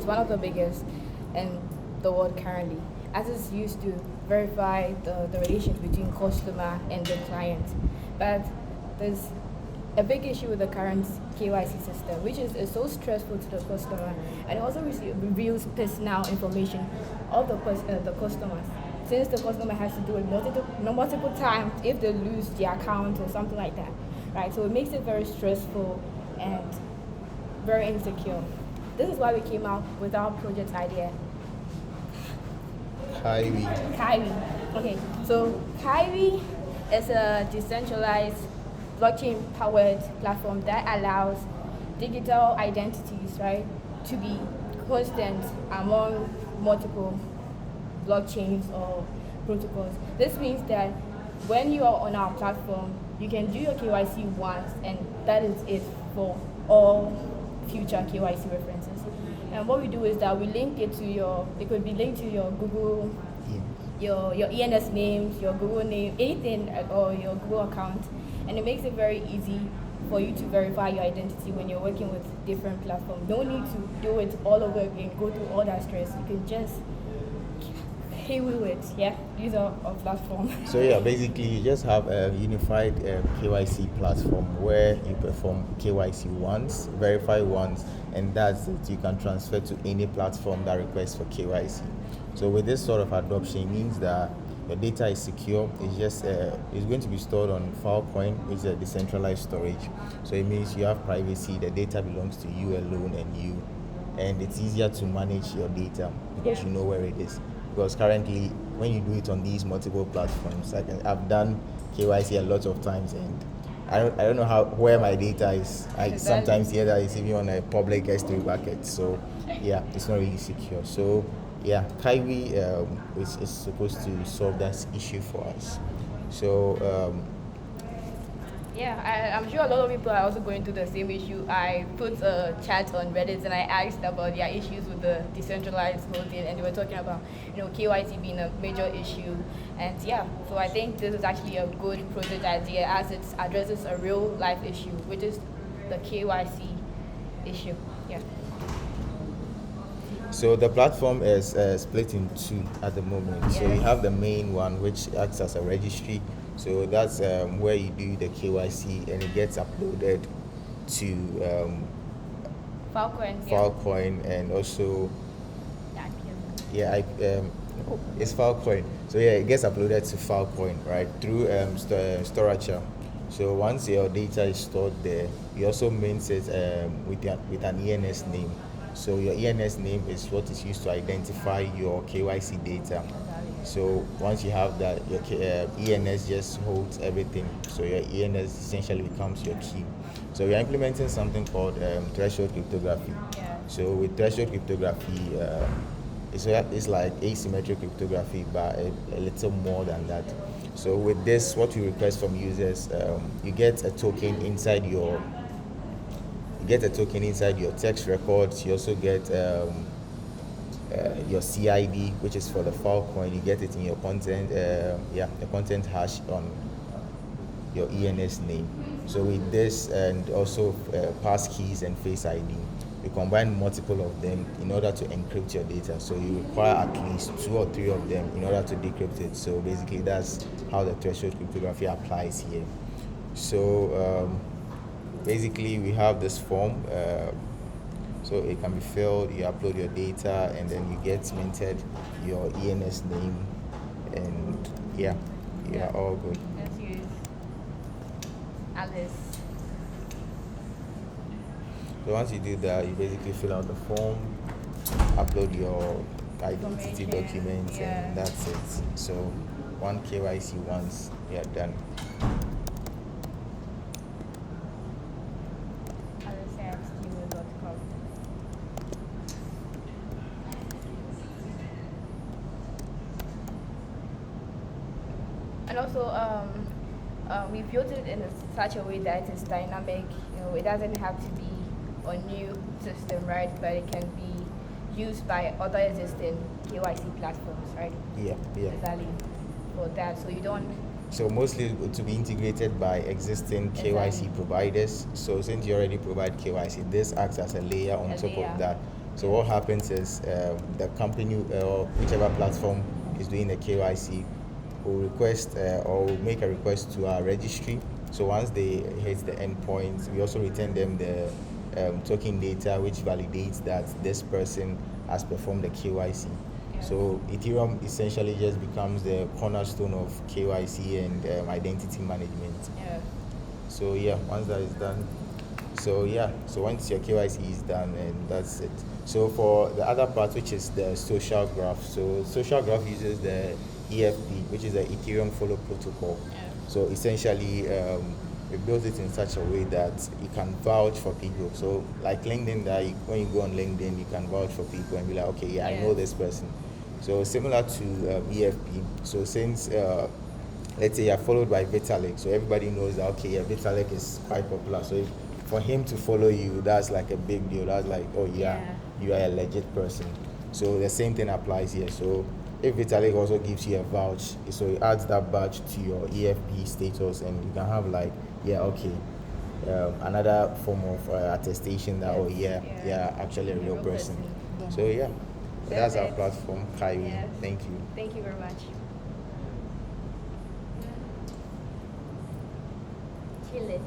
one of the biggest in the world currently, as it's used to verify the relations between customer and the client. But there's a big issue with the current KYC system, which is so stressful to the customer, and it also reveals personal information of the customers. Since the customer has to do it multiple times if they lose their account or something like that, right? So it makes it very stressful and very insecure. This is why we came out with our project idea. Kywe. Okay, so Kywe is a decentralized blockchain-powered platform that allows digital identities, right, to be constant among multiple blockchains or protocols. This means that when you are on our platform, you can do your KYC once, and that is it for all future KYC references. And what we do is that we link it to it could be linked to your Google, your ENS names, your Google name, anything, or your Google account. And it makes it very easy for you to verify your identity when you're working with different platforms. No need to do it all over again, go through all that stress. You can just use our platform. So yeah, basically you just have a unified KYC platform where you perform KYC once, verify once, and that's it. You can transfer to any platform that requests for KYC. So with this sort of adoption, it means that your data is secure. It's just it's going to be stored on Filecoin, which is a decentralized storage. So it means you have privacy. The data belongs to you alone and it's easier to manage your data because you know where it is. Because currently, when you do it on these multiple platforms, I've done KYC a lot of times, and I don't know where my data is. I sometimes hear that it's even on a public S3 bucket. So yeah, it's not really secure. So yeah, Kywe is supposed to solve that issue for us. So I'm sure a lot of people are also going through the same issue. I put a chat on Reddit and I asked about their issues with the decentralized holding, and they were talking about KYC being a major issue. And so I think this is actually a good project idea as it addresses a real life issue, which is the KYC issue. Yeah. So the platform is split in two at the moment. Yes. So you have the main one, which acts as a registry. So that's where you do the KYC, and it gets uploaded to Filecoin, and also it's Filecoin. So it gets uploaded to Filecoin, right, through Storager. So once your data is stored there, you also mint it with an ENS name. So your ENS name is what is used to identify your KYC data. So once you have that, your ENS just holds everything. So your ENS essentially becomes your key. So we are implementing something called threshold cryptography. Yeah. So with threshold cryptography, it's like asymmetric cryptography, but a little more than that. So with this, what we request from users, you get a token inside your text records. You also get your CID, which is for the Filecoin. You get it in your content, the content hash on your ENS name. So with this, and also passkeys and Face ID, you combine multiple of them in order to encrypt your data. So you require at least 2 or 3 of them in order to decrypt it. So basically, that's how the threshold cryptography applies here. So basically, we have this form. So it can be filled, you upload your data, and then you get minted your ENS name, and you are all good. Let's use Alice. So once you do that, you basically fill out the form, upload your identity documents, and that's it. So one KYC once, you're done. And also, we built it in such a way that it is dynamic. It doesn't have to be a new system, right? But it can be used by other existing KYC platforms, right? Yeah. Exactly. For that, so you don't. So mostly to be integrated by existing KYC providers. So since you already provide KYC, this acts as a layer on top of that. So what happens is the company or whichever platform is doing the KYC will request or will make a request to our registry. So once they hit the endpoint, we also return them the token data which validates that this person has performed the KYC. So Ethereum essentially just becomes the cornerstone of KYC and identity management. So yeah, once that is done, so once your KYC is done, and that's it. So for the other part, which is the social graph, so social graph uses the EFP, which is the Ethereum Follow Protocol. So essentially, we built it in such a way that you can vouch for people. So like LinkedIn, when you go on LinkedIn, you can vouch for people and be like, okay, yeah, I know this person. So similar to EFP. So since let's say you're followed by Vitalik, so everybody knows that, okay, yeah, Vitalik is quite popular. So for him to follow you, that's like a big deal. That's like, oh yeah, you are a legit person. So the same thing applies here. So if Vitalik also gives you a vouch, so it adds that badge to your EFP status, and you can have like, yeah, okay, another form of attestation that, oh yeah, actually a real person. So yeah, that's our platform, Kywe. Thank you. Thank you very much. Kill it.